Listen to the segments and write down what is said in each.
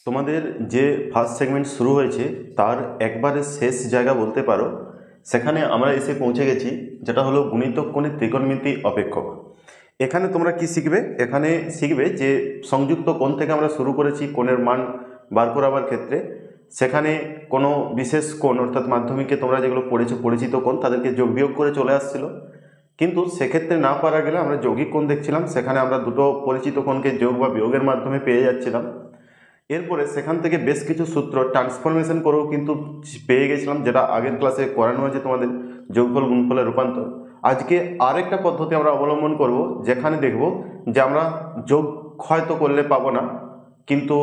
তোমাদের যে first segment শুরু হয়েছে তার একবারে শেষ জায়গা বলতে পারো, সেখানে আমরা এসে পৌঁছে গেছি, যেটা হলো গুণিতক কোণের ত্রিকোণমিতি অপেক্ষক। এখানে তোমরা কি শিখবে? এখানে শিখবে যে সংযুক্ত কোণ থেকে আমরা শুরু করেছি কোণের মান বার করাবার ক্ষেত্রে, সেখানে কোনো বিশেষ কোণ অর্থাৎ মাধ্যমিকে তোমরা যেগুলো পড়েছো পরিচিত কোণ তাদেরকে যোগ বিয়োগ করে চলে আসছিল, কিন্তু সেক্ষেত্রে না পারা গেলে আমরা যৌগিক কোণ দেখছিলাম, সেখানে আমরা দুটো পরিচিত কোণকে যোগ বা বিয়োগের মাধ্যমে পেয়ে যাচ্ছিলাম। এরপরে সেখান থেকে বেশ কিছু সূত্র ট্রান্সফরমেশন করেও কিন্তু পেয়ে গেছিলাম, যেটা আগের ক্লাসে করানো হয়েছে তোমাদের যোগফল গুণফলের রূপান্তর। আজকে আরেকটা পদ্ধতি আমরা অবলম্বন করব, যেখানে দেখব যে আমরা যোগ হয়তো করলে পাবো না, কিন্তু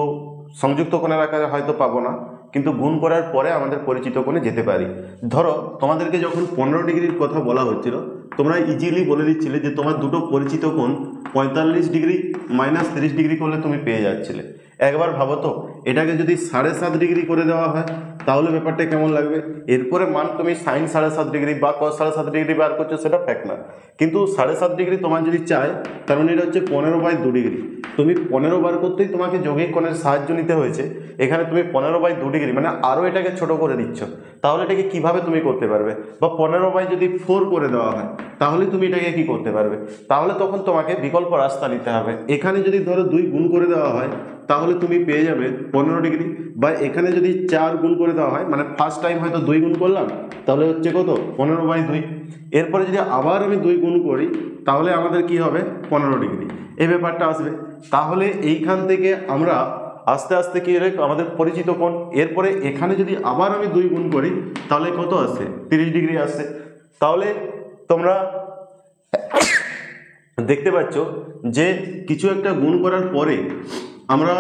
সংযুক্ত কোণের আকারে হয়তো পাবো না, কিন্তু গুণ করার পরে আমাদের পরিচিত কোণে যেতে পারি। ধরো তোমাদেরকে যখন 15 ডিগ্রির কথা বলা হচ্ছিল, তোমরা ইজিলি বলে দিচ্ছিলে যে তোমার দুটো পরিচিত কোণ 45 ডিগ্রি মাইনাস 30 ডিগ্রি করলে তুমি পেয়ে যাচ্ছিলে। একবার ভাবো তো, এটাকে যদি 7.5 ডিগ্রি করে দেওয়া হয় তাহলে ব্যাপারটা কেমন লাগবে। এরপরে মান তুমি সাইন 7.5 ডিগ্রি বা কস 7.5 ডিগ্রি বার করছো, সেটা ফ্যাক্ট না, কিন্তু 7.5 ডিগ্রি তোমার যদি চায়, তার মানে এটা হচ্ছে 15/2 ডিগ্রি। তুমি 15 বার করতেই তোমাকে যৌগিক কোণের সাহায্য নিতে হয়েছে, এখানে তুমি 15/2 ডিগ্রি মানে আরও এটাকে ছোট করে দিচ্ছ। তাহলে এটাকে কিভাবে তুমি করতে পারবে? বা 15/4 করে দেওয়া হয় তাহলে তুমি এটাকে কি করতে পারবে? তাহলে তখন তোমাকে বিকল্প রাস্তা নিতে হবে। এখানে যদি ধরো 2 গুণ করে দেওয়া হয় তাহলে তুমি পেয়ে যাবে 15 ডিগ্রি, বা এখানে যদি 4 গুণ করে দেওয়া হয়, মানে ফার্স্ট টাইম হয়তো 2 গুণ করলাম, তাহলে হচ্ছে কত? 15/2। এরপরে যদি আবার আমি 2 গুণ করি তাহলে আমাদের কি হবে? 15 ডিগ্রি, এই ব্যাপারটা আসবে। তাহলে এইখান থেকে আমরা আস্তে আস্তে কি হলে আমাদের পরিচিত কোণ। এরপরে এখানে যদি আবার আমি 2 গুণ করি তাহলে কত আসছে? 30 ডিগ্রি আসছে। তাহলে তোমরা দেখতে পাচ্ছ যে কিছু একটা গুণ করার পরে আমরা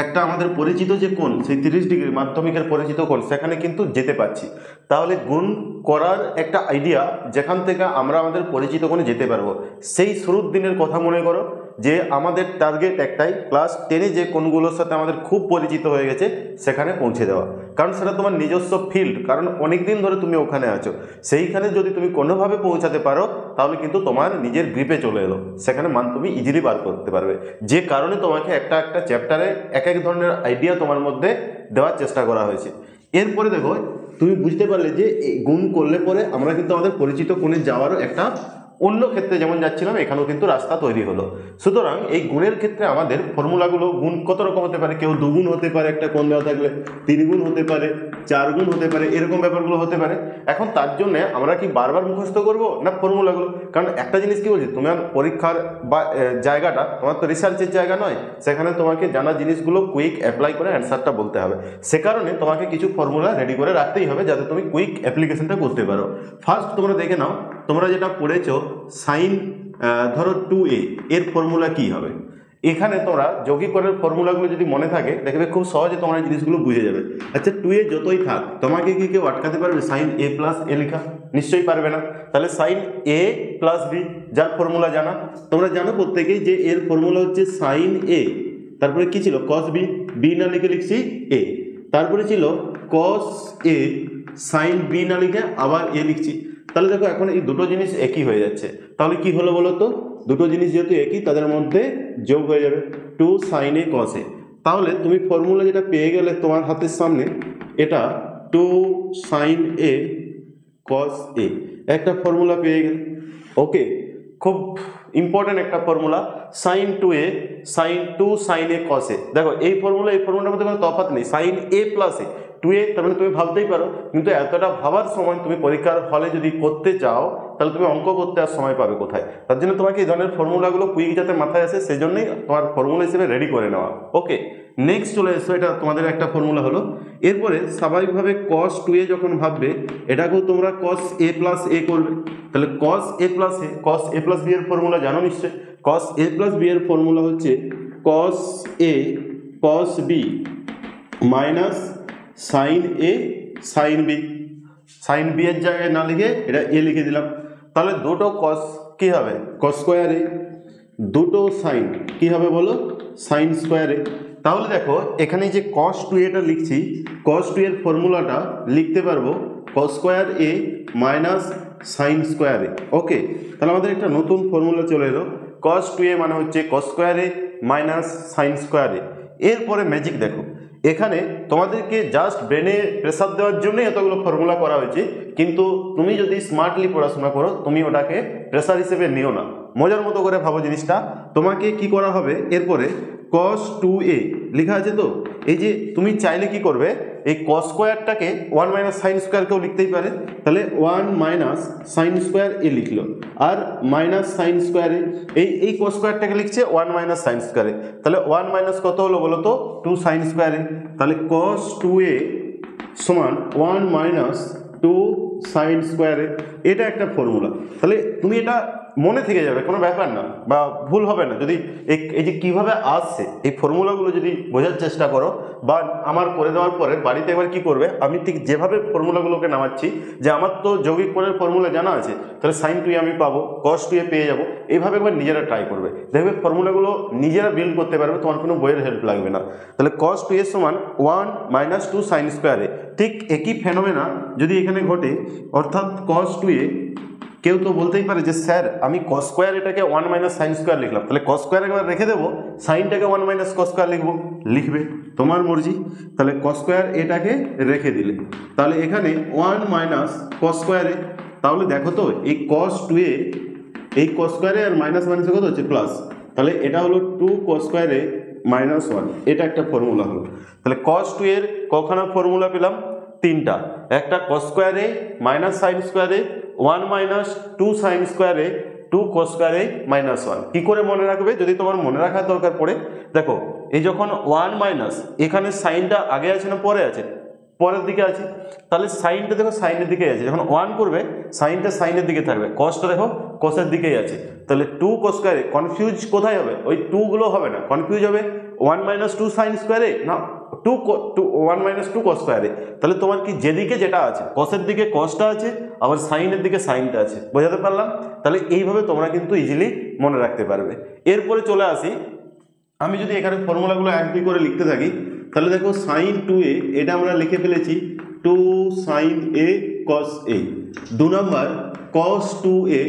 একটা আমাদের পরিচিত যে কোণ, সেই 30 ডিগ্রি মাধ্যমিকের পরিচিত কোণ, সেখানে কিন্তু যেতে পারছি। তাহলে গুণ করার একটা আইডিয়া, যেখান থেকে আমরা আমাদের পরিচিত কোণে যেতে পারবো। সেই শুরুর দিনের কথা মনে করো, যে আমাদের টার্গেট একটাই, ক্লাস 10-এ যে কোণগুলোর সাথে আমাদের খুব পরিচিত হয়ে গেছে সেখানে পৌঁছে দেওয়া। কারণ সেটা তোমার নিজস্ব ফিল্ড, কারণ অনেক দিন ধরে তুমি ওখানে আছো। সেইখানে যদি তুমি কোনোভাবে পৌঁছাতে পারো তাহলে কিন্তু তোমার নিজের গ্রিপে চলে এলো, সেখানে মান তুমি ইজিলি বার করতে পারবে। যে কারণে তোমাকে একটা একটা চ্যাপ্টারে এক এক ধরনের আইডিয়া তোমার মধ্যে দেওয়ার চেষ্টা করা হয়েছে। এরপরে দেখো, তুমি বুঝতে পারলে যে গুণ করলে পরে আমরা কিন্তু আমাদের পরিচিত কোণে যাওয়ারও একটা অন্য ক্ষেত্রে যেমন যাচ্ছিলাম, এখানেও কিন্তু রাস্তা তৈরি হলো। সুতরাং এই গুণের ক্ষেত্রে আমাদের ফর্মুলাগুলো, গুণ কত রকম হতে পারে, কেউ 2 গুণ হতে পারে একটা কোণ দেওয়া থাকলে, 3 গুণ হতে পারে, 4 গুণ হতে পারে, এরকম ব্যাপারগুলো হতে পারে। এখন তার জন্য আমরা কি বারবার মুখস্থ করব না ফর্মুলাগুলো? কারণ একটা জিনিস কি বলছি, তোমার পরীক্ষার বা জায়গাটা তোমার তো রিসার্চের জায়গা নয়, সেখানে তোমাকে জানা জিনিসগুলো কুইক অ্যাপ্লাই করে অ্যান্সারটা বলতে হবে। সে কারণে তোমাকে কিছু ফর্মুলা রেডি করে রাখতেই হবে, যাতে তুমি কুইক অ্যাপ্লিকেশনটা করতে পারো। ফার্স্ট তোমরা দেখে নাও, তোমরা যেটা পড়েছো সাইন ধরো 2a এর ফর্মুলা কি হবে। এখানে তোমরা যৌগিক কোণের ফর্মুলাগুলো যদি মনে থাকে, দেখবে খুব সহজে তোমরা এই জিনিসগুলো বুঝে যাবে। আচ্ছা, 2a যতই থাক, তোমাকে কি কেউ আটকাতে পারবে সাইন a প্লাস এ লেখা? নিশ্চয়ই পারবে না। তাহলে সাইন a প্লাস বি, যার ফর্মুলা জানা, তোমরা জানো প্রত্যেকেই যে এর ফর্মুলা হচ্ছে সাইন a, তারপরে কি ছিল কস বি, বি না লিখে লিখছি এ, তারপরে ছিল কস এ সাইন বি না লিখে আবার এ লিখছি। তাহলে দেখো এখন এই দুটো জিনিস একই হয়ে যাচ্ছে। তাহলে কি হলো বলো তো? দুটো জিনিস যেহেতু একই, তাদের মধ্যে যোগ হয়ে যাবে 2 সাইন এ কস এ। তাহলে তুমি ফর্মুলা যেটা পেয়ে গেলে তোমার হাতের সামনে, এটা 2 সাইন এ কস এ, একটা ফর্মুলা পেয়ে গেলে। ওকে, খুব ইম্পর্টেন্ট একটা formula, sine 2a sine 2 sine a cos a. দেখো এই ফর্মুলার মধ্যে কোনো তফাৎ নেই, সাইন এ প্লাস এ 2a, তার মানে তুমি ভাবতেই পারো। কিন্তু এতটা ভাবার সময় তুমি পরীক্ষার হলে যদি করতে চাও, তাহলে তুমি অঙ্ক করতে আর সময় পাবে কোথায়? তার জন্য তোমাকে এই ধরনের ফর্মুলাগুলো কুইক যাতে মাথায় আসে, সেই জন্যই তোমার ফর্মুলা হিসেবে রেডি করে নেওয়া। ওকে, নেক্সট চলে এসো, এটা তোমাদের একটা ফর্মুলা হলো। এরপরে স্বাভাবিকভাবে cos 2a যখন ভাববে, এটাকেও তোমরা cos a প্লাস এ করবে। তাহলে cos a plus a, cos a plus b এর ফর্মুলা জানো নিশ্চয়। cos a প্লাস বি এর ফর্মুলা হচ্ছে cos a cos b minus sine a sine b. Sine b এর জায়গায় না লিখে এটা এ লিখে দিলাম। তাহলে দুটো cos কি হবে? cos স্কোয়ার এ, দুটো সাইন কি হবে বলো? Sign square a. তাহলে দেখো এখানে যে cos 2a লিখছি, cos 2 এর ফর্মুলাটা লিখতে পারবো cos স্কোয়ার এ মাইনাস সাইন স্কোয়ার এ। ওকে, তাহলে আমাদের একটা নতুন ফর্মুলা চলে এলো, cos 2a মানে হচ্ছে cos স্কোয়ার এ মাইনাস সাইন স্কোয়ার এ। এরপরে ম্যাজিক দেখো, এখানে তোমাদেরকে জাস্ট ব্রেনে প্রেসার দেওয়ার জন্যই এতগুলো ফর্মুলা করা হয়েছে, কিন্তু তুমি যদি স্মার্টলি পড়াশোনা করো তুমি ওটাকে প্রেসার হিসেবে নিও না, মজার মতো করে ভাবো জিনিসটা। তোমাকে কি করা হবে এরপরে, cos 2a লেখা আছে তো, এই যে তুমি চাইলে কি করবে, এই cos স্কোয়ারটাকে 1 মাইনাস সাইন স্কোয়ারকেও লিখতেই পারে, তাহলে 1 মাইনাস সাইন স্কোয়ার এ লিখলো, আর মাইনাস সাইন স্কোয়ারে এই cos স্কোয়ারটাকে লিখছে 1 মাইনাস সাইন স্কোয়ারে, তাহলে 1 মাইনাস কত হলো বলো তো, 2 সাইন স্কোয়ারে, তাহলে cos 2a সমান 1 মাইনাস 2 সাইন স্কোয়ারে, এটা একটা ফর্মুলা। তাহলে তুমি এটা মনে থেকে যাবে, কোনো ব্যাপার না, বা ভুল হবে না যদি এই যে কীভাবে আসছে এই ফর্মুলাগুলো যদি বোঝার চেষ্টা করো, বা আমার করে দেওয়ার পরে বাড়িতে একবার কি করবে, আমি ঠিক যেভাবে ফর্মুলাগুলোকে নামাচ্ছি, যে আমার তো যৌগিক কোণের ফর্মুলা জানা আছে, তাহলে সাইন 2a আমি পাবো, cos 2a পেয়ে যাবো, এইভাবে একবার নিজেরা ট্রাই করবে, দেখবে ফর্মুলাগুলো নিজেরা বিল্ড করতে পারবে, তোমার কোনো বইয়ের হেল্প লাগবে না। তাহলে cos 2a সমান 1 মাইনাস 2 সাইন স্কোয়ারে, ঠিক একই ফেনোমেনা যদি এখানে ঘটে, অর্থাৎ cos 2a, কেউ তো বলতেই পারে যে স্যার আমি cos স্কোয়ার এটাকে 1 মাইনাস সাইন স্কোয়ার লিখলাম, তাহলে cos স্কোয়ার একবার রেখে দেবো, সাইনটাকে 1 মাইনাস cos স্কোয়ার লিখবো, লিখবে তোমার মর্জি। তাহলে cos স্কোয়ার এটাকে রেখে দিলে, তাহলে এখানে 1 মাইনাস cos স্কোয়ারে, তাহলে দেখো তো এই cos 2a, এই cos স্কোয়ারে আর মাইনাস মাইনাসে কত হচ্ছে প্লাস, তাহলে এটা হলো 2 cos স্কোয়ারে মাইনাস 1, এটা একটা ফর্মুলা হলো। তাহলে cos 2 এর কখানা ফর্মুলা পেলাম, তিনটা, একটা cos স্কোয়ারে মাইনাস সাইন স্কোয়ারে 1 মাইনাস 2 সাইন স্কোয়ারে 2 cos স্কোয়ারে মাইনাস 1। কী করে মনে রাখবে, যদি তোমার মনে রাখার দরকার পড়ে, দেখো এই যখন 1 মাইনাস, এখানে সাইনটা আগে আছে না পরে আছে, পরের দিকে আছে, তাহলে সাইনটা দেখো সাইনের দিকেই আছে, যখন 1 করবে সাইনটা সাইনের দিকে থাকবে, কসটা দেখো কসের দিকেই আছে, তাহলে 2 cos স্কোয়ারে কনফিউজ কোথায় হবে, ওই 2 গুলো হবে না, কনফিউজ হবে 1 মাইনাস 2 সাইন স্কোয়ারে না 1 মাইনাস 2 cos স্কোয়ারে, তাহলে তোমার কি যেদিকে যেটা আছে, কসের দিকে কসটা আছে, আবার সাইনের দিকে সাইনটা আছে, বোঝাতে পারলাম? তাহলে এইভাবে তোমরা কিন্তু ইজিলি মনে রাখতে পারবে। এরপরে চলে আসি, আমি যদি এখানে ফর্মুলাগুলো এক দুই করে লিখতে থাকি, তাহলে দেখো সাইন 2a এটা আমরা লিখে ফেলেছি 2 sine a cos a। 2 number cos 2a,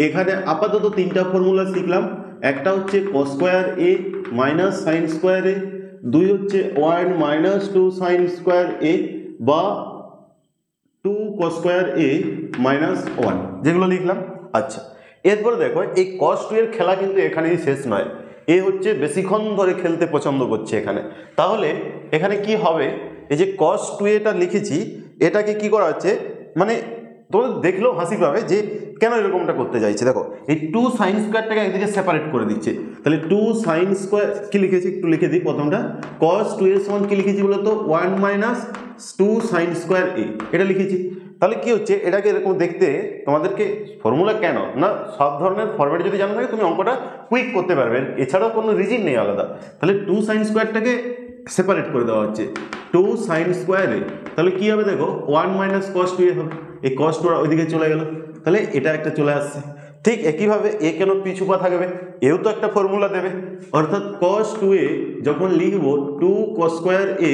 এখানে আপাতত তিনটা ফর্মুলা শিখলাম, একটা হচ্ছে cos square a minus sine square a, দুই হচ্ছে 1 মাইনাস 2 সাইন স্কোয়ার a বা 2 cos স্কোয়ার a মাইনাস 1, যেগুলো লিখলাম। আচ্ছা, এরপরে দেখো এই cos 2 এর খেলা কিন্তু এখানেই শেষ নয়, এ হচ্ছে বেশিক্ষণ ধরে খেলতে পছন্দ করছে এখানে। তাহলে এখানে কি হবে, এই যে cos 2a লিখেছি, এটাকে কি করা হচ্ছে, মানে তোমাদের দেখলেও হাসি পাবে যে কেন এরকমটা করতে চাইছে। দেখো এই 2 সাইন স্কোয়ারটাকে একদিকে সেপারেট করে দিচ্ছে, তাহলে 2 সাইন স্কোয়ার কি লিখেছি একটু লিখে দিই, প্রথমটা cos 2a সমান কি লিখেছি বলতো 1 মাইনাস 2 সাইন স্কোয়ার a, এটা লিখেছি। তাহলে কি হচ্ছে, এটাকে এরকম দেখতে তোমাদেরকে ফর্মুলা কেন না, সব ধরনের ফরম্যাট যদি জানা থাকে তুমি অঙ্কটা কুইক করতে পারবে, এছাড়াও কোনো রিজন নেই আলাদা। তাহলে 2 সাইন স্কোয়ারটাকে সেপারেট করে দেওয়া হচ্ছে 2 সাইন স্কোয়ারে, তাহলে কি হবে দেখো 1 মাইনাস cos 2a হবে, এই cos 2 ওইদিকে চলে গেল, তাহলে এটা একটা চলে আসছে। ঠিক একইভাবে এ কেন পিছুপা থাকবে, এও তো একটা ফর্মুলা দেবে, অর্থাৎ cos 2a যখন লিখবো 2 cos স্কোয়ার a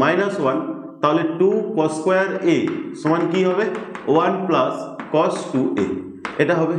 মাইনাস 1, তাহলে 2 cos স্কোয়ার a সমান কি হবে 1 প্লাস cos 2a, এটা হবে।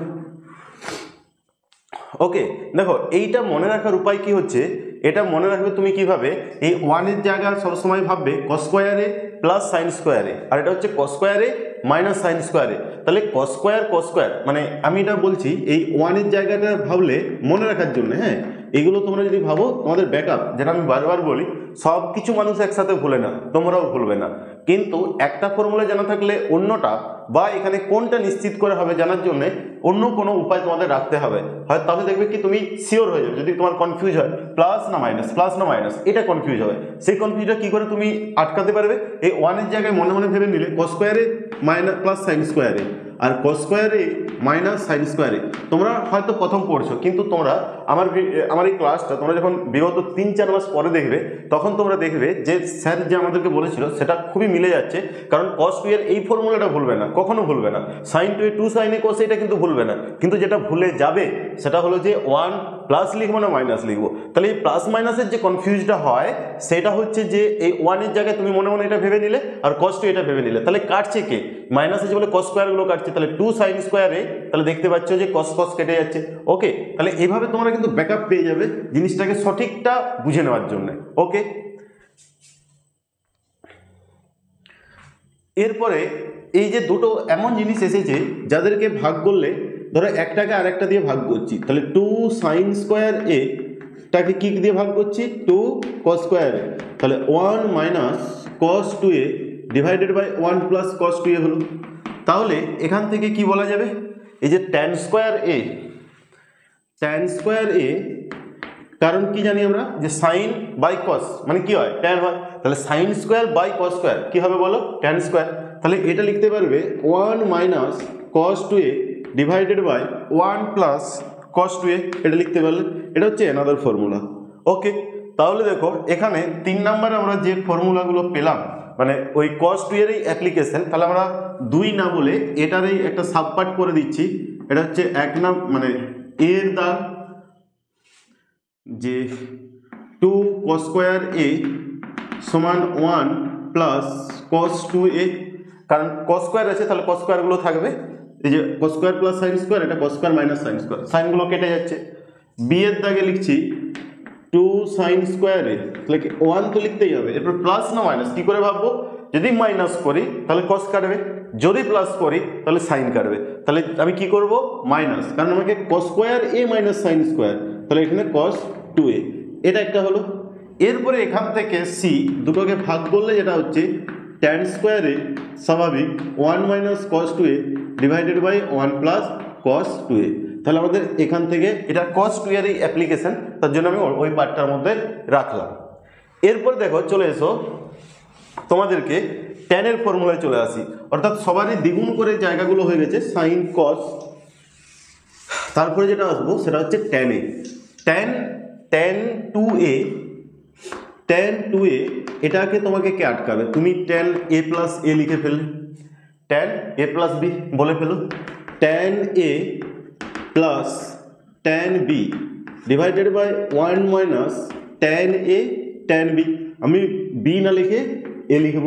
ওকে, দেখো এইটা মনে রাখার উপায় কি হচ্ছে, এটা মনে রাখবে তুমি কিভাবে, এই 1 এর জায়গায় সবসময় ভাববে cos স্কোয়ারে প্লাস সাইন স্কোয়ারে, আর এটা হচ্ছে cos স্কোয়ারে মাইনাস সাইন স্কোয়ারে, তাহলে cos স্কোয়ার মানে আমি এটা বলছি এই 1 এর জায়গাটা ভাবলে মনে রাখার জন্য, হ্যাঁ এগুলো তোমরা যদি ভাবো তোমাদের ব্যাকআপ, যেটা আমি বারবার বলি সব কিছু মানুষ একসাথে ভুলে না, তোমরাও ভুলবে না, কিন্তু একটা ফর্মুলা জানা থাকলে অন্যটা বা এখানে কোনটা নিশ্চিত করে হবে জানার জন্য অন্য কোনো উপায় তোমাদের রাখতে হবে, হয় তাহলে দেখবে কি তুমি শিওর হয়ে যাবে। যদি তোমার কনফিউজ হয় প্লাস না মাইনাস এটা কনফিউজ হবে, সেই কনফিউজটা কি করে তুমি আটকাতে পারবে, এই 1 এর জায়গায় মনে মনে ভেবে নিলে cos স্কোয়ারে মাইনাস প্লাস সাইন স্কোয়ারে, আর cos স্কোয়ারে মাইনাস সাইন স্কোয়ারে। তোমরা হয়তো প্রথম পড়ছো, কিন্তু তোমরা আমার এই ক্লাসটা তোমরা যখন বিগত 3-4 মাস পরে দেখবে, তখন তোমরা দেখবে যে স্যার যে আমাদেরকে বলেছিল সেটা খুবই মিলে যাচ্ছে, কারণ cos 2 এর এই ফর্মুলাটা ভুলবে না, কখনো ভুলবে না, sin 2 2 sin a cos এটা কিন্তু ভুলবে না, কিন্তু যেটা ভুলে যাবে সেটা হলো যে 1 প্লাস লিখবো না মাইনাস লিখবো। তাহলে এই প্লাস মাইনাসের যে কনফিউজটা হয় সেটা হচ্ছে যে এই 1 এর জায়গায় তুমি মনে মনে এটা ভেবে নিলে, আর cos 2 এটা ভেবে নিলে, তাহলে কাটছে কে, মাইনাসে যে বলে cos স্কোয়ারগুলো কাটছে, তাহলে 2 sin স্কোয়ারে তাহলে দেখতে পাচ্ছ যে cos কেটে যাচ্ছে। ওকে, তাহলে এইভাবে তোমরা কিন্তু ব্যাকআপ পেয়ে যাবে জিনিসটাকে সঠিকটা বুঝে নেওয়ার জন্য। ওকে, এরপরে এই যে দুটো এমন জিনিস এসেছে যাদেরকে ভাগ করলে ধরো একটাকে আরেকটা দিয়ে ভাগ করছি, তাহলে 2 sin স্কোয়ার এ টাকে কি দিয়ে ভাগ করছি 2 cos স্কোয়ার এ, তাহলে 1 minus cos 2a divided by 1 plus cos 2a হলো। তাহলে এখান থেকে কি বলা যাবে, এই যে tan স্কোয়ার এ কারণ কি জানি আমরা যে সাইন বাই কস মানে কি হয় ট্যান হয়, তাহলে sine square by cos square কি হবে বলো ট্যান স্কোয়ার। তাহলে এটা লিখতে পারবে 1 minus cos 2a divided by 1 plus cos 2a, এটা লিখতে পারলে এটা হচ্ছে অ্যানাদার ফর্মুলা। ওকে, তাহলে দেখো এখানে 3 নম্বরে আমরা যে ফর্মুলাগুলো পেলাম মানে ওই cos 2 এরই অ্যাপ্লিকেশন, তাহলে আমরা 2 না বলে এটারই একটা সাবপার্ট করে দিচ্ছি। এটা হচ্ছে এক নাম মানে এর দাগ যে 2 cos স্কোয়ার এ সমান 1 প্লাস cos 2a, কারণ cos স্কোয়ার আছে তাহলে cos স্কোয়ারগুলো থাকবে, এই যে cos square plus sine square, এটা cos square minus sine square, সাইনগুলো কেটে যাচ্ছে। বি এর দাগে লিখছি 2 sin স্কোয়ার এ, তাহলে 1 তো লিখতেই হবে, এরপর প্লাস না মাইনাস কি করে ভাববো, যদি মাইনাস করি তাহলে cos কাটবে, যদি প্লাস করি তাহলে সাইন কাটবে, তাহলে আমি কি করব মাইনাস, কারণ আমাকে cos স্কোয়ার এ মাইনাস সাইন স্কোয়ার, তাহলে এখানে cos 2a, এটা একটা হলো। এরপরে এখান থেকে সি দুটোকে ভাগ করলে যেটা হচ্ছে tan স্কোয়ার এ স্বাভাবিক 1 minus cos 2a divided by 1 plus cos 2a, তাহলে আমাদের এখান থেকে এটা cos 2 এর এই অ্যাপ্লিকেশন, তার জন্য আমি ওই পার্টটার মধ্যে রাখলাম। এরপর দেখো চলে এসো তোমাদেরকে tan এর ফর্মুলায় চলে আসি, অর্থাৎ সবারই দ্বিগুণ করে জায়গাগুলো হয়ে গেছে সাইন cos, তারপরে যেটা আসবো সেটা হচ্ছে tan এ, tan 2a এটাকে তোমাকে কে আটকাবে, তুমি tan a প্লাস a লিখে ফেললে, tan a প্লাস b বলে ফেলো, tan a plus tan b divided by 1 minus tan a tan b, আমি b না লিখে a লিখব।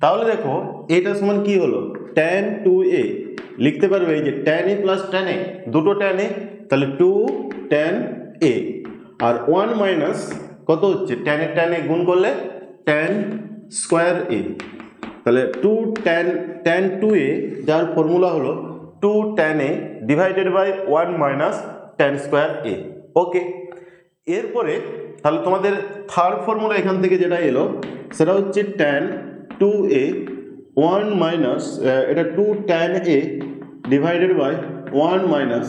তাহলে দেখো এটা সমান কি হলো tan 2a, লিখতে পারবে এই যে tan a plus tan a, দুটো tan a, তাহলে 2 tan a আর 1 মাইনাস কত হচ্ছে tan এর tan a গুণ করলে tan স্কোয়ার a, তাহলে 2 tan 2a যার ফর্মুলা হলো 2 tan a divided by 1 minus tan square a। Okay, এরপরে তাহলে তোমাদের থার্ড ফর্মুলা এখান থেকে যেটা এলো সেটা হচ্ছে tan 2a 1 মাইনাস এটা 2 tan a divided by 1 minus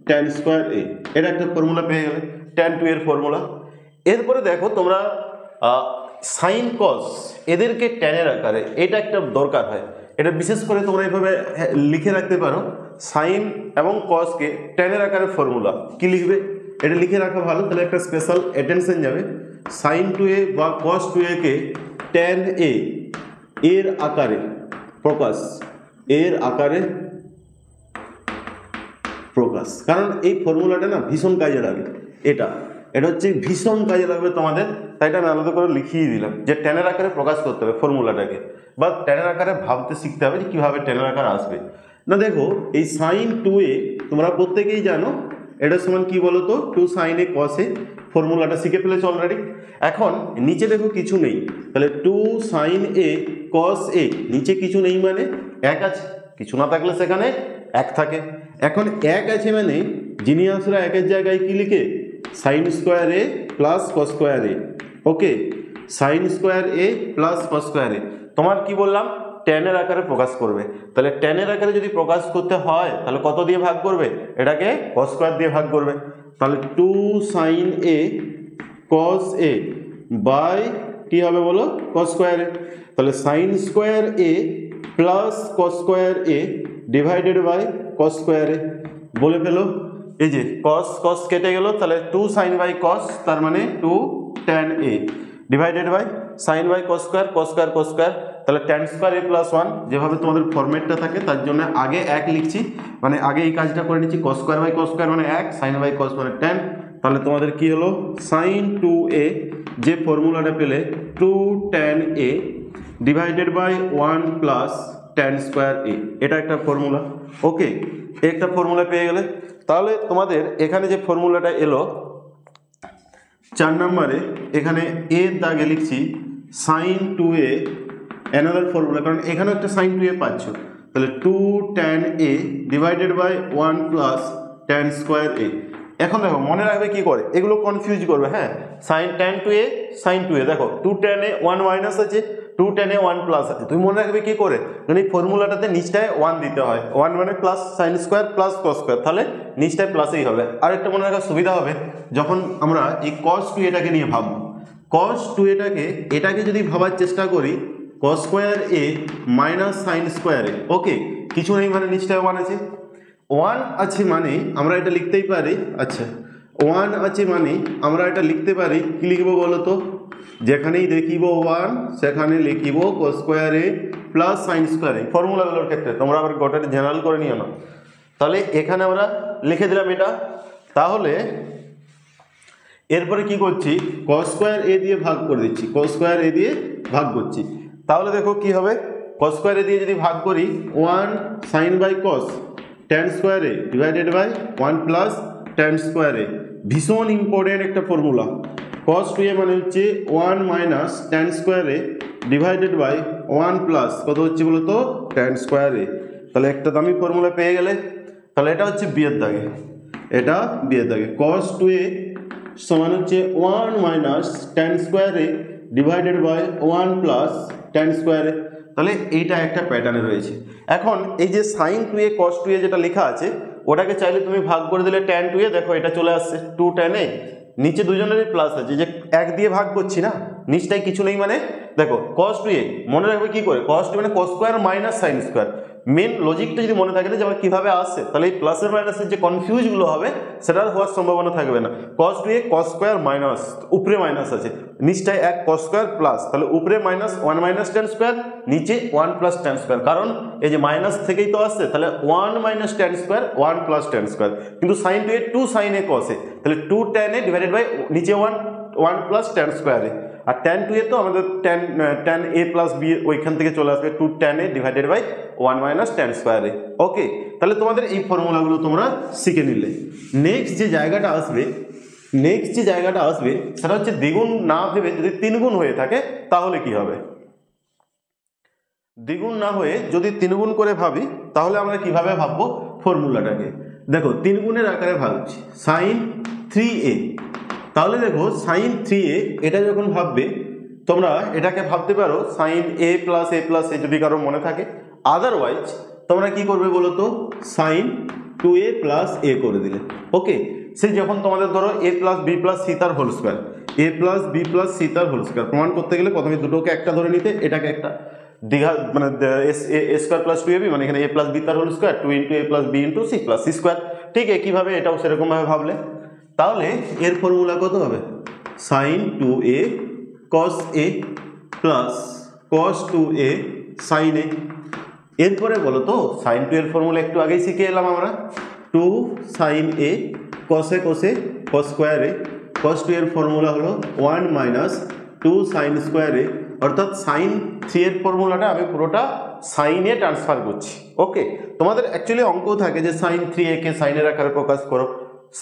tan square a, এটা একটা ফর্মুলা পেয়ে গেলে tan 2 এর ফর্মুলা। এরপরে দেখো তোমরা সাইন কস এদেরকে ট্যানের আকারে, এটা একটা দরকার হয়, এটা বিশেষ করে তোমরা এইভাবে লিখে রাখতে পারো, সাইন এবং কসকে ট্যানের আকারে ফর্মুলা কি লিখবে এটা লিখে রাখা ভালো, তাহলে একটা স্পেশাল অ্যাটেনশন যাবে। সাইন 2a বা কস 2a কে ট্যান a এর আকারে প্রকাশ, এর আকারে প্রকাশ, কারণ এই ফর্মুলাটা না ভীষণ কাজে লাগে, এটা হচ্ছে ভীষণ কাজে লাগবে তোমাদের, তাই এটা আমি আলাদা করে লিখিয়ে দিলাম যে ট্যানের আকারে প্রকাশ করতে হবে ফর্মুলাটাকে, বা ট্যানের আকারে ভাবতে শিখতে হবে যে কীভাবে ট্যানের আকার আসবে। না দেখো এই সাইন 2a তোমরা প্রত্যেকেই জানো এটা সমান কি বলো তো 2 sin a cos a, ফর্মুলাটা শিখে ফেলেছো অলরেডি। এখন নিচে দেখো কিছু নেই, তাহলে 2 sin a cos a, নিচে কিছু নেই মানে এক আছে, কিছু না থাকলে সেখানে এক থাকে। এখন এক আছে মানে জিনিয়াসরা একের জায়গায় কি লিখে sign square a plus cos square A. Okay, sign square a plus cos square এ তোমার কি বললাম ট্যানের আকারে প্রকাশ করবে, তাহলে ট্যানের আকারে যদি প্রকাশ করতে হয় তাহলে কত দিয়ে ভাগ করবে, এটাকে কস স্কোয়ার দিয়ে ভাগ করবে, তাহলে 2 sin a cos a by কি হবে বলো কস স্কোয়ার এ, তাহলে sine square a plus cos square a divided by cos square a বলে ফেলো। এই যে cos cos কেটে গেল, তাহলে 2 sin বাই cos, তার মানে 2 tan a divided by sin by cos square, cos square cos square, তাহলে tan স্কোয়ার a প্লাস 1, যেভাবে তোমাদের ফরম্যাটটা থাকে তার জন্য আগে 1 লিখছি, মানে আগে এই কাজটা করে নিচ্ছি, cos square by cos square মানে 1, sin বাই cos মানে tan, তাহলে তোমাদের কি হলো sin 2a যে ফর্মুলাটা পেলে 2 tan a divided by 1 plus tan square a, এটা একটা ফর্মুলা। ওকে, একটা ফর্মুলা পেয়ে গেলে, তাহলে তোমাদের এখানে যে ফর্মুলাটা এলো 4 নম্বরে এখানে এর দাগে লিখছি সাইন 2a অ্যানাদার ফর্মুলা, কারণ এখানেও একটা সাইন 2a পাচ্ছ, তাহলে 2 tan a divided by 1 plus tan square a। এখন দেখো মনে রাখবে কি করে, এগুলো কনফিউজ করবে। হ্যাঁ, sign tan 2a sign 2a, দেখো 2 tan a 1 মাইনাস আছে, 2 tan a 1 প্লাস আছে। তুমি মনে রাখবে কি করে, কারণ এই ফর্মুলাটাতে নিচটায় 1 দিতে হয়, 1 মানে plus sine square plus cos square, তাহলে নিচটায় প্লাসেই হবে। আরেকটা মনে রাখার সুবিধা হবে, যখন আমরা এই cos 2a এটাকে নিয়ে ভাববো, cos 2a এটাকে যদি ভাবার চেষ্টা করি, cos square a minus sine square a, ওকে কিছু নেই মানে নিচটায় 1 আছে, 1 আছে মানে আমরা এটা লিখতেই পারি, আচ্ছা 1 আছে মানে আমরা এটা লিখতে পারি, কি লিখবো বলো তো, যেখানেই দেখিব 1 সেখানে লিখিব cos square a plus sine square a। ফর্মুলাগুলোর ক্ষেত্রে তোমরা আবার গোটাটা জেনারেল করে নিও না। তাহলে এখানে আমরা লিখে দিলাম এটা। তাহলে এরপরে কি করছি, cos স্কোয়ার a দিয়ে ভাগ করে দিচ্ছি, cos স্কোয়ার a দিয়ে ভাগ করছি। তাহলে দেখো কি হবে, cos স্কোয়ার a দিয়ে যদি ভাগ করি, 1 sine by cos tan square a divided by 1 plus tan square a। ভীষণ ইম্পর্টেন্ট একটা ফর্মুলা, cos 2a মানে হচ্ছে 1 minus tan square a divided by 1 plus কত হচ্ছে বলো তো, tan স্কোয়ার a। তাহলে একটা দামি ফর্মুলা পেয়ে গেলে। তাহলে এটা হচ্ছে বিয়ের দাগে, এটা বিয়ের দাগে, cos 2a সমান হচ্ছে 1 minus tan square a divided by 1 plus tan square a। তাহলে এইটা একটা প্যাটার্নে রয়েছে। এখন এই যে সাইন 2a cos 2a যেটা লেখা আছে, ওটাকে চাইলে তুমি ভাগ করে দিলে tan 2a, দেখো এটা চলে আসছে 2 tan a, নিচে দুজনেরই প্লাস আছে, যে 1 দিয়ে ভাগ করছি না, নিচটাই কিছু নেই মানে দেখো cos 2a মনে রাখবে কি করে, cos 2 মানে cos square minus sine square. Main লজিকটা যদি মনে থাকে না যে আমার কীভাবে আসছে, তাহলে এই প্লাসের মাইনাসের যে কনফিউজগুলো হবে সেটার হওয়ার সম্ভাবনা থাকবে না। cos 2a cos square minus, উপরে মাইনাস আছে, নিচটায় 1 cos স্কোয়ার প্লাস, তাহলে উপরে মাইনাস 1 মাইনাস tan স্কোয়ার, নিচে 1 প্লাস tan স্কোয়ার, কারণ এই যে মাইনাস থেকেই তো আসছে, তাহলে 1 minus tan square 1 plus tan square. কিন্তু sine 2a 2 sine a cos a, তাহলে 2 tan a ডিভাইডেড বাই নিচে 1 প্লাস tan স্কোয়ার a। আর tan 2a তো আমাদের tan a প্লাস b ওইখান থেকে চলে আসবে, 2 tan a divided by 1 minus tan square a। Okay, তাহলে তোমাদের এই ফর্মুলাগুলো তোমরা শিখে নিলে। নেক্সট যে জায়গাটা আসবে সেটা হচ্ছে দ্বিগুণ না ভেবে যদি 3 গুণ হয়ে থাকে তাহলে কি হবে। দ্বিগুণ না হয়ে যদি 3 গুণ করে ভাবি, তাহলে আমরা কিভাবে ভাববো ফর্মুলাটাকে, দেখো 3 গুণের আকারে ভাবছি সাইন 3a। তাহলে দেখো সাইন 3a এটা যখন ভাববে, তোমরা এটাকে ভাবতে পারো সাইন a প্লাস a যদি কারো মনে থাকে। আদারওয়াইজ তোমরা কি করবে বলো তো, সাইন 2a প্লাস a করে দিলে। ওকে, সে যখন তোমাদের ধরো a plus b plus c তার whole square, a plus b plus c তার হোল স্কোয়ার প্রমাণ করতে গেলে প্রথমে দুটোকে একটা ধরে নিতে, এটাকে একটা দীঘা মানে a স্কোয়ার প্লাস 2ab, মানে এখানে a প্লাস b তার whole square 2 into a plus b into c plus c square. ঠিক একইভাবে এটাও সেরকমভাবে ভাবলে, তাহলে এর ফর্মুলা কত হবে, sine 2a cos a plus cos 2a sine a। এরপরে বলো তো সাইন 2 এর ফর্মুলা একটু আগেই শিখে এলাম আমরা, 2 sine a cos a cos square a, cos 2 এর ফর্মুলা হলো 1 মাইনাস 2 সাইন স্কোয়ার a, অর্থাৎ সাইন 3 এর ফর্মুলাটা আমি পুরোটা সাইনে ট্রান্সফার করছি। ওকে, তোমাদের অ্যাকচুয়ালি অঙ্কও থাকে যে সাইন 3a কে সাইনের আকারে প্রকাশ করো,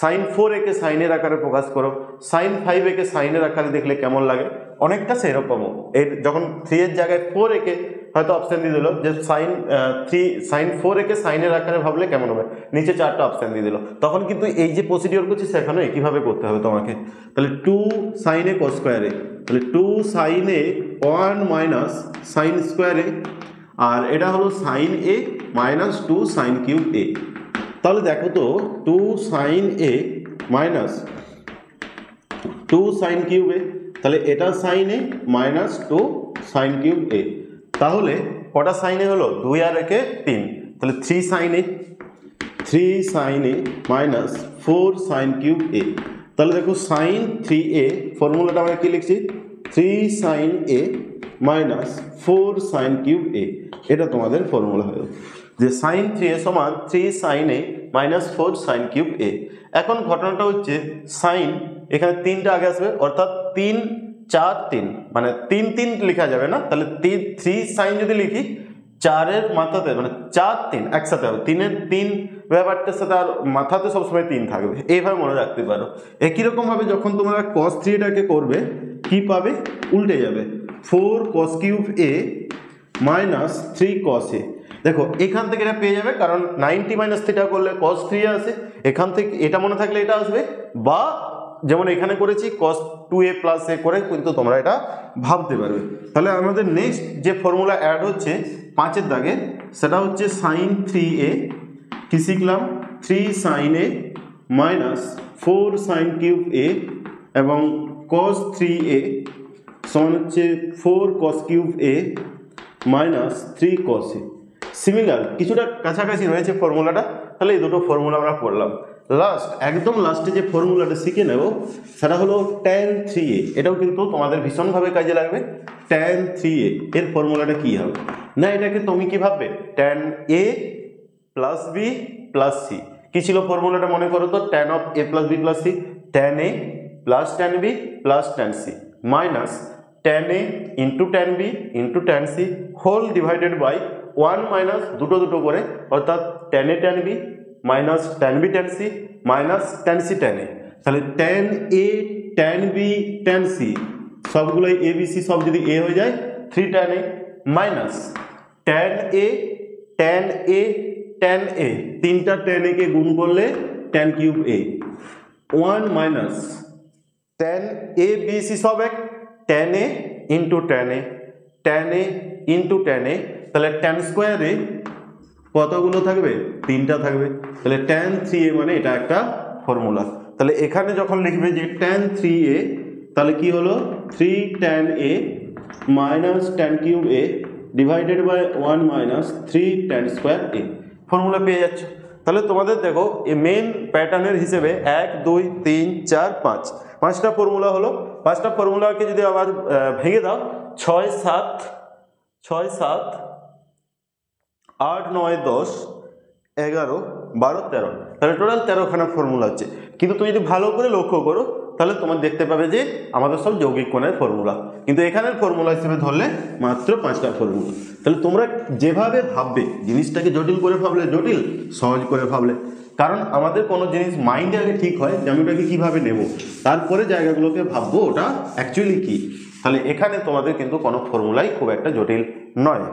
সাইন 4a কে সাইনের আকারে প্রকাশ করো, সাইন 5a কে সাইনের আকারে দেখলে কেমন লাগে, অনেকটা সেরকমও। এর যখন 3 এর জায়গায় 4a কে হয়তো অপশান দিয়ে দিল যে সাইন 4a কে সাইনের আকারে ভাবলে কেমন হবে, নিচে 4টা অপশান দিয়ে দিল, তখন কিন্তু এই যে প্রসিডিওর করছি সেখানেও একইভাবে করতে হবে তোমাকে। তাহলে 2 sine a cos square a, তাহলে 2 sine a 1 minus sine square a, আর এটা হলো sine a minus 2 sine cube a। তাহলে দেখো তো 2 sine a minus 2 sine cube a, তাহলে এটা sine a minus 2 sine cube a। তাহলে কটা সাইন a হলো, 2 আর 1 3, তাহলে 3 sine a minus 4 sine cube a। তাহলে দেখো সাইন 3a ফর্মুলাটা আমরা কি লিখছি, 3 sine a minus 4 sine cube a, এটা তোমাদের ফর্মুলা হলো যে সাইন 3a সমান 3 sine a minus 4 sine cube a। এখন ঘটনাটা হচ্ছে সাইন এখানে 3টা আগে আসবে, অর্থাৎ 3 4 3, মানে 3 3 লেখা যাবে না, তাহলে 3 সাইন যদি লিখি 4 এর মাথাতে মানে 4 3 একসাথে হবে, 3 এর 3 ব্যাপারটার সাথে আর মাথাতে সবসময় 3 থাকবে, এইভাবে মনে রাখতে পারো। একই রকম ভাবে যখন তোমরা cos 3টাকে করবে কি পাবে, উল্টে যাবে, 4 cos cube a minus 3 cos a। দেখো এখান থেকে এটা পেয়ে যাবে, কারণ 90 মাইনাস থিটা করলে cos 3 আসে, এখান থেকে এটা মনে থাকলে এটা আসবে, বা যেমন এখানে করেছি cos 2a প্লাস a করে কিন্তু তোমরা এটা ভাবতে পারবে। তাহলে আমাদের নেক্সট যে ফর্মুলা অ্যাড হচ্ছে 5-এর দাগে, সেটা হচ্ছে sin 3a, কি শিখলাম 3 sin a minus 4 sin cube a এবং cos 3a সমান হচ্ছে 4 cos cube a minus 3 cos a। Similar কিছুটা কাছাকাছি রয়েছে ফর্মুলাটা, তাহলে এই দুটো ফর্মুলা আমরা পড়লাম। একদম লাস্টে যে ফর্মুলাটা শিখে নেব সেটা হলো tan 3a। এটাও কিন্তু তোমাদের ভীষণভাবে কাজে লাগবে। tan 3a এর ফর্মুলাটা কি হবে না, এটাকে তুমি কি ভাববে tan a plus b plus c। কি ছিল ফর্মুলাটা মনে করো তো, tan of a plus b plus c, tan a plus tan b plus tan c minus tan a into tan b into tan c whole divided by 1 minus দুটো দুটো করে, অর্থাৎ tan a tan b minus tan b tan c minus tan c tan a। তাহলে tan a tan b tan c সবগুলোই a b c সব যদি a হয়ে যায় 3 tan a minus tan a tan a tan a, তিনটা tan a কে গুণ করলে tan cube a 1 minus tan a b c সব এক tan a into tan a tan a into tan a। তাহলে tan স্কোয়ারে কতগুলো থাকবে, তিনটা থাকবে। তাহলে tan 3a মানে এটা একটা ফর্মুলা। তাহলে এখানে যখন লিখবে যে tan 3a, তাহলে কি হলো 3 tan a minus tan cube a divided by 1 minus 3 tan square a, formula পেয়ে যাচ্ছে। তাহলে তোমাদের দেখো এই মেন প্যাটার্নের হিসেবে 1 2 3 4 5 5টা ফর্মুলা হলো। 5টা ফর্মুলাকে যদি আবার ভেঙে দাও 6 7 8 9 10 11 12 13, তাহলে টোটাল 13খানা ফর্মুলা হচ্ছে। কিন্তু তুমি যদি ভালো করে লক্ষ্য করো তাহলে তোমার দেখতে পাবে যে আমাদের সব যৌগিক কোণের ফর্মুলা, কিন্তু এখানের ফর্মুলা হিসেবে ধরলে মাত্র 5টা ফর্মুলা। তাহলে তোমরা যেভাবে ভাববে জিনিসটাকে জটিল করে ভাবলে জটিল, সহজ করে ভাবলে, কারণ আমাদের কোনো জিনিস মাইন্ডে আগে ঠিক হয় যে আমি ওটাকে কীভাবে নেব, তারপরে জায়গাগুলোকে ভাববো ওটা অ্যাকচুয়ালি কী। তাহলে এখানে তোমাদের কিন্তু কোনো ফর্মুলাই খুব একটা জটিল নয়।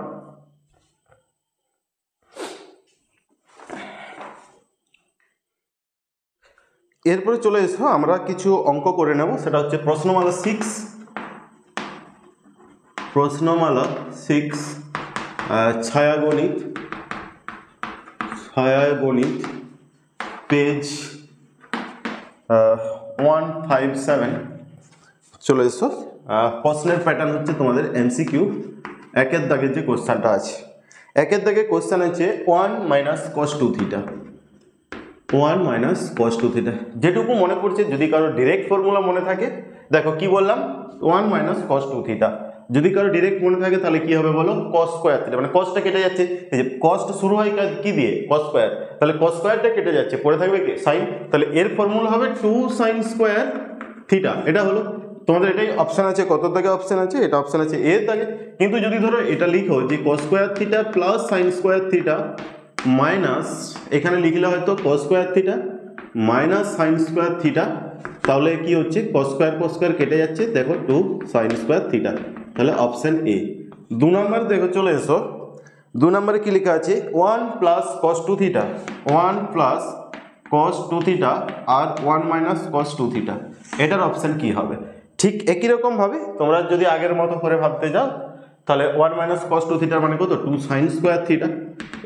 এরপরে চলে এসো আমরা কিছু অঙ্ক করে নেব, সেটা হচ্ছে প্রশ্নমালা 6 ছায়াগণিত পেজ 157। চলে এসো, প্রশ্নের প্যাটার্ন হচ্ছে তোমাদের MCQ। 1-এর দাগের যে কোশ্চেনটা আছে, 1-এর দাগে কোশ্চেন আছে 1 minus cos 2 theta, 1 minus cos 2 theta. যেটুকু মনে পড়ছে, যদি কারো ডিরেক্ট ফর্মুলা মনে থাকে, দেখো কি বললাম 1 মাইনাস cos 2 থিটা। যদি কারো ডিরেক্ট মনে থাকে তাহলে কি হবে বলো, cos স্কয়ার থিটা, মানে cosটা কেটে যাচ্ছে, এই যে cos শুরু হয় কি দিয়ে, cos স্কয়ার, তাহলে cos স্কয়ারটা কেটে যাচ্ছে, পড়ে থাকবে কি sin, তাহলে এর ফর্মুলা হবে 2 sin স্কয়ার থিটা। এটা হলো তোমাদের, এটাই অপশন আছে, কত দাগে অপশন আছে, এটা অপশন আছে এর দাগে। কিন্তু যদি ধরো এটা লিখো যে cos square theta plus sin square theta minus, এখানে লিখলে হয়তো cos square theta minus sin square theta, তাহলে কি হচ্ছে cos স্কয়ার কেটে যাচ্ছে, দেখো 2 sin স্কয়ার থিটা, তাহলে অপশন এ। 2 নম্বর দেখো, চলে এসো 2 নম্বরে কি লেখা আছে 1 plus cos 2 theta, 1 plus cos 2 theta আর 1 মাইনাস cos 2 থিটা, এটার অপশন কি হবে। ঠিক একই রকম ভাবে তোমরা যদি আগের মতো করে ভাবতে যাও, তাহলে 1 মাইনাস cos 2 থিটার মানে কত 2 sin স্কয়ার থিটা,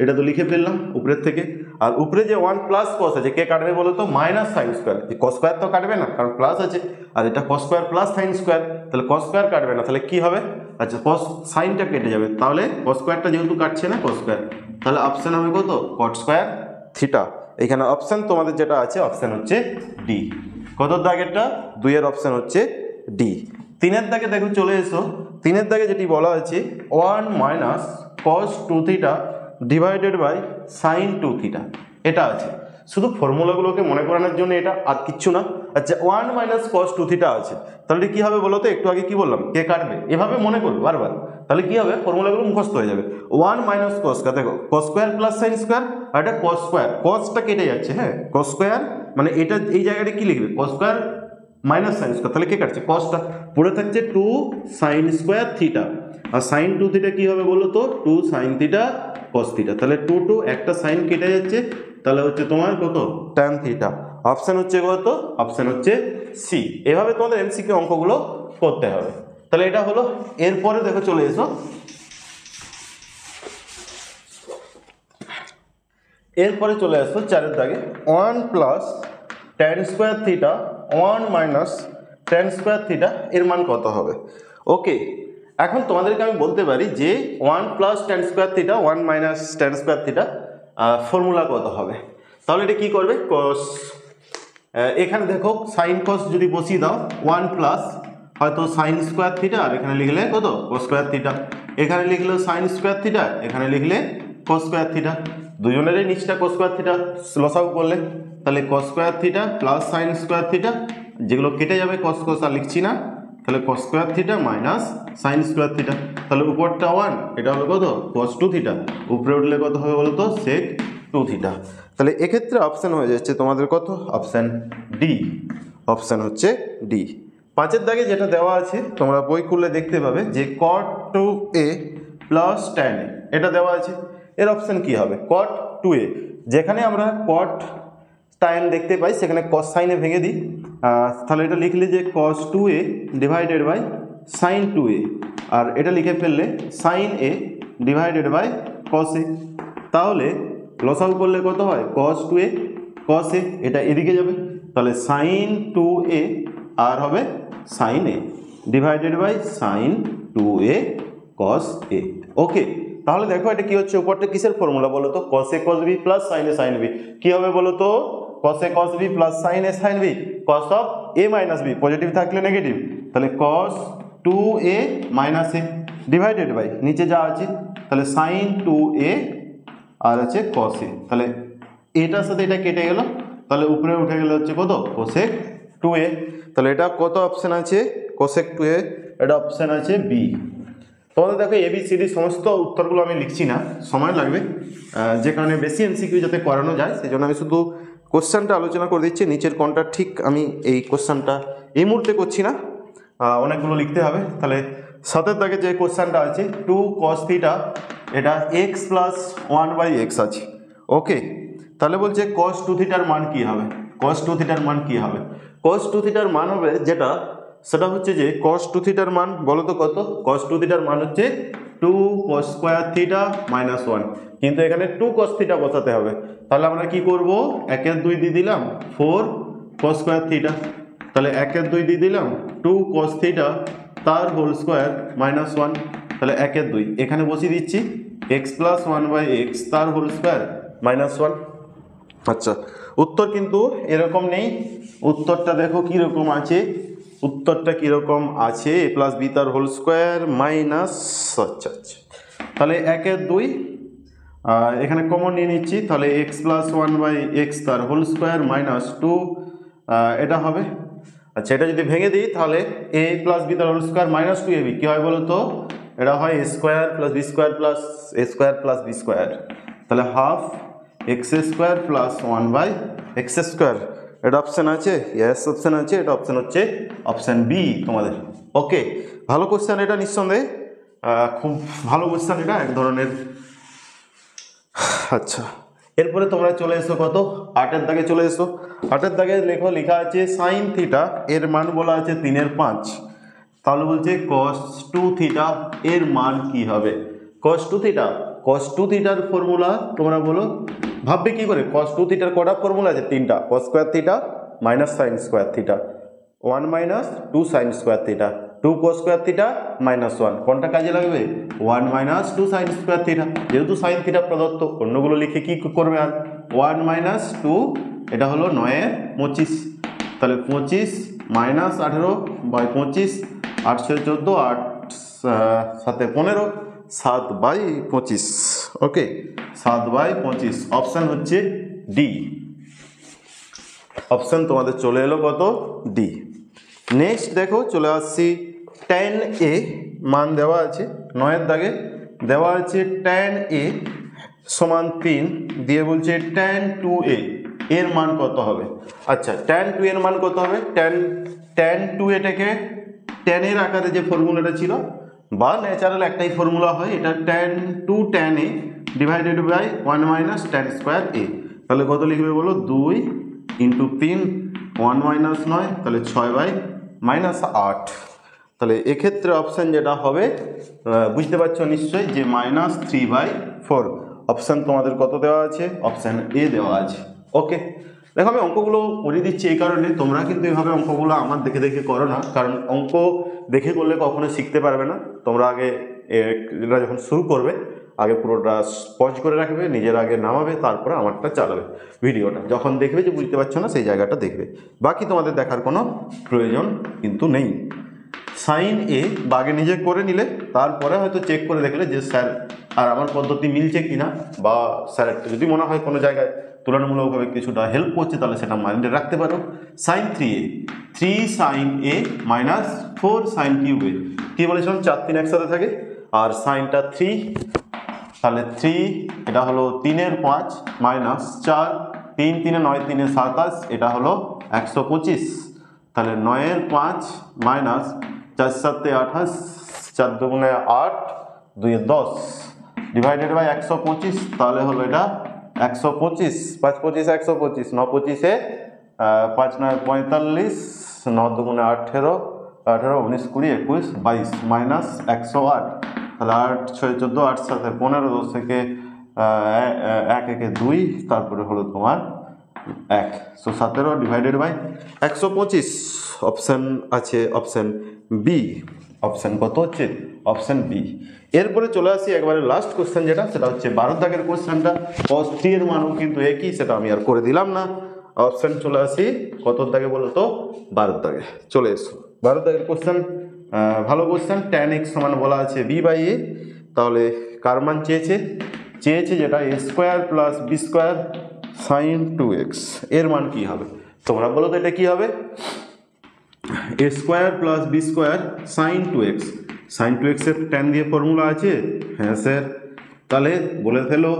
এটা তো লিখে ফেললাম উপরের থেকে। আর উপরে যে 1 প্লাস cos আছে, কে কাটবে বলো তো, মাইনাস sin স্কয়ার, এই cos স্কয়ার তো কাটবে না কারণ প্লাস আছে, আর এটা cos square plus sin square, তাহলে cos স্কয়ার কাটবে না, তাহলে কি হবে, আচ্ছা cos সাইনটা কেটে যাবে, তাহলে cos স্কয়ারটা যেহেতু কাটছে না cos স্কয়ার, তাহলে অপশন হবে কত cot স্কয়ার থিটা। এখানে অপশন তোমাদের যেটা আছে অপশন হচ্ছে ডি। কত দাগেরটা, 2 এর অপশন হচ্ছে ডি। 3-এর দাগে দেখো, চলে এসো 3-এর দাগে যেটি বলা আছে 1 minus cos 2 theta divided by sin 2 theta, এটা আছে। শুধু ফর্মুলাগুলোকে মনে করানোর জন্য এটা, আর কিচ্ছু না। আচ্ছা 1 মাইনাস cos 2 থিটা আছে, তাহলে কি হবে বলো তো, একটু আগে কি বললাম, কে কাটবে, এভাবে মনে করবে বারবার, তাহলে কি হবে ফর্মুলাগুলো মুখস্থ হয়ে যাবে। 1 মাইনাস cos, দেখো cos square plus sin square, আর এটা cos স্কয়ার, cosটা কেটে যাচ্ছে, হ্যাঁ cos স্কয়ার মানে এটা এই জায়গাটা কি লিখবে cos square minus sine square, তাহলে কে কাটছে কসটা, পড়ে থাকছে 2 সাইন স্কোয়ার থিটা, আর সাইন 2 থিটা কী হবে বলো তো 2 সাইন থিটা কস থিটা, তাহলে 2 একটা সাইন কেটে যাচ্ছে, তাহলে হচ্ছে তোমার কত ট্যান থিটা। অপশান হচ্ছে কত, অপশান হচ্ছে সি। এভাবে তোমাদের এমসিকিউ অঙ্কগুলো করতে হবে। তাহলে এটা হলো, এরপরে দেখো চলে এসো, এরপরে চলে আসো 4 দাগে 1 প্লাস ট্যান স্কোয়ার থিটা 1 মাইনাস ট্যান স্কোয়ার থিটা এর মান কত হবে। ওকে, এখন তোমাদেরকে আমি বলতে পারি যে 1 প্লাস ট্যান স্কোয়ার থিটা 1 মাইনাস ট্যান স্কোয়ার থিটা ফর্মুলা কত হবে। তাহলে এটা কী করবে, কস, এখানে দেখো সাইন কস যদি বসিয়ে দাও 1 প্লাস হয়তো সাইন স্কোয়ার থিটা, আর এখানে লিখলে কত কস স্কোয়ার থিটা, এখানে লিখলে সাইন স্কোয়ার থিটা, এখানে লিখলে কস স্কোয়ার থিটা, দুজনেরই নিচটা কস স্কোয়ার থিটা লসাগু করলে, তাহলে cos square theta plus sine square theta, যেগুলো কেটে যাবে কস কস আর লিখছি না, তাহলে cos square theta minus sine square theta, তাহলে উপরটা 1, এটা হবে কত কস 2 থিটা, উপরে উঠলে কত হবে বলো তো সেক 2 থিটা। তাহলে এক্ষেত্রে অপশান হয়ে যাচ্ছে তোমাদের কত, অপশান ডি, অপশান হচ্ছে ডি। 5 দাগে যেটা দেওয়া আছে তোমরা বই খুললে দেখতে পাবে যে cot 2a plus tan a, এটা দেওয়া আছে, এর অপশান কি হবে cot 2a, যেখানে আমরা cot tan দেখতে পাই সেখানে cos sin এ ভেঙে দিই, তাহলে এটা লিখলে যে cos 2a divided by sin 2a, আর এটা লিখে ফেললে sin a divided by cos a, তাহলে লসাগু করলে কত হয় cos 2a cos a, এটা এদিকে যাবে, তাহলে sin 2a আর হবে sin a divided by sin 2a cos a। Okay, তাহলে দেখো এটা কি হচ্ছে, উপরটা কিসের ফর্মুলা বলো তো cos a cos b plus sin a sin b, কি হবে বলো তো cos a cos b plus sin a sin b, cos of a minus b, positive থাকলে নেগেটিভ, তাহলে cos 2a minus a divided by নিচে যা আছে, তাহলে sin 2a আর আছে cos a, তাহলে এটার সাথে এটা কেটে গেল, তাহলে উপরে উঠে গেলে হচ্ছে কত cosec 2a, তাহলে এটা কত অপশান আছে cosec 2a, এটা অপশান আছে বি। তোমাদের দেখো ABCD সমস্ত উত্তরগুলো আমি লিখছি না, সময় লাগবে, যে কারণে বেশি এমসিকিউ যাতে করানো যায় সেই জন্য আমি শুধু কোশ্চেনটা আলোচনা করে দিচ্ছি, নিচের কোনটা ঠিক আমি এই কোশ্চেনটা এই মুহূর্তে করছি না, অনেকগুলো লিখতে হবে। তাহলে 7 দাগে যে কোশ্চেনটা আছে 2 cos থিটা, এটা x প্লাস 1/x আছে। ওকে, তাহলে বলছে cos 2 থিটার মান কি হবে, cos 2 থিটার মান কি হবে, cos 2 থিটার মান হবে যেটা, সেটা হচ্ছে যে cos 2 থিটার মান বলো তো কত, cos 2 থিটার মান হচ্ছে 2 cos স্কোয়ার থিটা মাইনাস 1, কিন্তু এখানে 2 cos থিটা বসাতে হবে, তাহলে আমরা কি করব 1 এর 2 দিয়ে দিলাম 4 cos স্কোয়ার থিটা, তাহলে 1 এর 2 দিয়ে দিলাম 2 cos থিটা তার হোল স্কোয়ার মাইনাস 1, তাহলে 1 এর 2 এখানে বসিয়ে দিচ্ছি x প্লাস 1/x তার হোল স্কোয়ার মাইনাস 1। আচ্ছা, উত্তর কিন্তু এরকম নেই, উত্তরটা দেখো কীরকম আছে, উত্তরটা কীরকম আছে a প্লাস বি তার হোল স্কোয়ার মাইনাস, আচ্ছা আচ্ছা, তাহলে 1 এর 2 এখানে কমন নিয়ে নিচ্ছি, তাহলে x প্লাস 1/x তার হোল স্কোয়ার মাইনাস 2 এটা হবে। আচ্ছা, এটা যদি ভেঙে দিই তাহলে a প্লাস বি তার হোল স্কোয়ার মাইনাস 2ab কী হয় বলো তো, এটা হয় a square plus b square plus a square plus b square, তাহলে half x square plus 1/x square, এটা অপশান আছে, ইয়েস অপশান আছে, এটা অপশান হচ্ছে অপশান বি তোমাদের। ওকে, ভালো কোশ্চেন এটা নিঃসন্দেহে, খুব ভালো কোশ্চেন এটা এক ধরনের। আচ্ছা, এরপরে তোমরা চলে এসো কত 8 দাগে চলে এসো, 8 দাগে লেখো, লেখা আছে সাইন থিটা এর মান বলা আছে 3/5, তাহলে বলছে cos 2 থিটা এর মান কি হবে, cos 2 থিটা, cos 2 থিটার ফর্মুলা তোমরা বলো, ভাববে কি করে, cos 2 থিটার কটা ফর্মুলা আছে, 3টা, cos square theta minus sine square theta, 1 minus 2 sine square theta, 2 cos square theta minus 1, কোনটা কাজে লাগবে 1 মাইনাস 2 সাইন স্কোয়ার থিটা, যেহেতু সাইন থিটা প্রদত্ত অন্যগুলো লিখে কি করবে, আর 1 মাইনাস 2 এটা হলো 9/25, তাহলে 25 মাইনাস 18/25, 8/14, 8 7 15, 7/25। ওকে, 7/25 অপশান হচ্ছে ডি, অপশান তোমাদের চলে এলো কত ডি। নেক্সট দেখো চলে আসছি tan a মান দেওয়া আছে 9 দাগে, দেওয়া আছে tan a সমান 3 দিয়ে বলছে tan 2a এর মান কত হবে। আচ্ছা, tan 2 এর মান কত হবে, tan ট্যান টু এটাকে ট্যানের আকারে যে ফর্মুলাটা ছিল বা ন্যাচারাল একটাই ফর্মুলা হয়, এটা tan two tan a divided by 1 মাইনাস ট্যান স্কোয়ার এ। তাহলে কত লিখবে বলো, 2 ইন্টু 3 1 মাইনাস 9, তাহলে 6 বাই মাইনাস 8। তাহলে এক্ষেত্রে অপশান যেটা হবে বুঝতে পারছো নিশ্চয়ই যে -3/4। অপশান তোমাদের কত দেওয়া আছে, অপশান এ দেওয়া আছে। ওকে, দেখো আমি অঙ্কগুলো করে দিচ্ছি এই কারণে, তোমরা কিন্তু এইভাবে অঙ্কগুলো আমার দেখে দেখে করো না, কারণ অঙ্ক দেখে করলে কখনো শিখতে পারবে না। তোমরা আগে এটা যখন শুরু করবে আগে পুরোটা পজ করে রাখবে, নিজের আগে নামাবে, তারপরে আমারটা চালাবে ভিডিওটা। যখন দেখবে যে বুঝতে পারছো না সেই জায়গাটা দেখবে, বাকি তোমাদের দেখার কোনো প্রয়োজন কিন্তু নেই। সাইন এ বা আগে নিজে করে নিলে তারপরে হয়তো চেক করে দেখলে যে স্যার আর আমার পদ্ধতি মিলছে কিনা, বা স্যার যদি মনে হয় কোনো জায়গায় তুলনামূলকভাবে কিছুটা হেল্প করছে তাহলে সেটা মাইন্ডে রাখতে পারো। সাইন 3a 3 সাইন এ মাইনাস 4 সাইন কিউব এ, কী বলেছিলাম 4 3 একসাথে থাকে, আর সাইনটা 3, তাহলে 3 এটা হলো 3-এর 5 মাইনাস 4 3 3 9 3 27, এটা হলো 125। তাহলে 9-এর 5 মাইনাস 4 7 28 4 2 8 2 10 ডিভাইডেড বাই 125, তাহলে হলো এটা 125 5 25 125 9 25-এ 5 9 45 9 2 18 18 19 20 21 22 মাইনাস 108, তাহলে 8 6 14 8 7 15 10 থেকে 1 1 2, তারপরে হলো তোমার 1 17 ডিভাইডেড বাই 125। অপশান আছে অপশান বি। অপশান কত হচ্ছে, অপশান বি। এরপরে চলে আসি একবারে লাস্ট কোশ্চেন যেটা, সেটা হচ্ছে 12 দাগের কোশ্চেনটা। cos 3 এর মানও কিন্তু একই, সেটা আমি আর করে দিলাম না। অপশান চলে আসি কত দাগে বলো তো, 12 দাগে চলে এসো। 12 দাগের কোশ্চেন ভালো কোশ্চেন। tan x সমান বলা আছে b বাই a, তাহলে কার মান চেয়েছে যেটা a square plus b square sine 2x, এর মান কি হবে তোমরা বলো তো, এটা কি হবে, a square plus b square sine 2x। Sine 2x এর ট্যান দিয়ে ফর্মুলা আছে, হ্যাঁ স্যার, তাহলে বলে ফেলো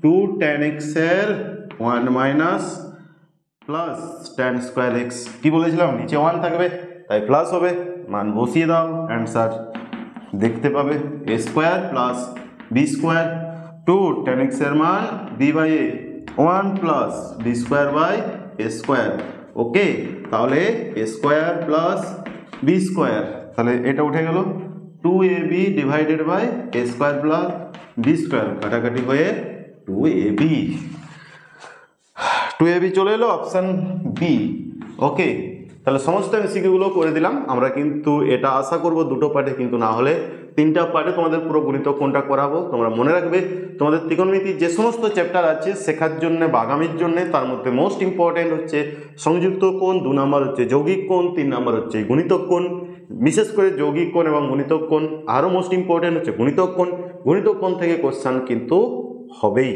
2 tan x এর 1 minus plus tan square x, কি বলেছিলাম নিচে 1 থাকবে তাই প্লাস হবে, মান বসিয়ে দাও, অ্যান্সার দেখতে পাবে a square plus b square 2 tan x এর মান b by a 1 plus b square by a square. Okay, তাহলে a square plus b square, তাহলে এটা উঠে গেল 2ab divided by a square plus b square, কাটাকাটি হয়ে 2ab চলে এলো অপশান বি। ওকে, তাহলে সমস্ত এমসিকিউগুলো করে দিলাম আমরা, কিন্তু এটা আশা করব দুটো পার্টে কিন্তু না হলে 3টা পার্টে তোমাদের পুরো গণিত কোনটা করাবো। তোমরা মনে রাখবে তোমাদের ত্রিকোণমিতির যে সমস্ত চ্যাপ্টার আছে শেখার জন্য বা আগামীর জন্য, তার মধ্যে মোস্ট ইম্পর্টেন্ট হচ্ছে সংযুক্ত কোণ, 2 নম্বর হচ্ছে যৌগিক কোণ, 3 নম্বর হচ্ছে গুণিতক কোণ। বিশেষ করে যৌগিক কোণ এবং গুণিতক কোণ, আরও মোস্ট ইম্পর্টেন্ট হচ্ছে গুণিতক কোণ। গুণিতক কোণ থেকে কোশ্চেন কিন্তু হবেই,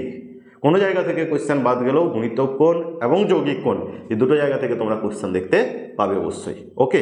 কোনো জায়গা থেকে কোশ্চেন বাদ গেলেও গুণিতক কোণ এবং যৌগিক কোণ এই দুটো জায়গা থেকে তোমরা কোশ্চেন দেখতে পাবে অবশ্যই। ওকে।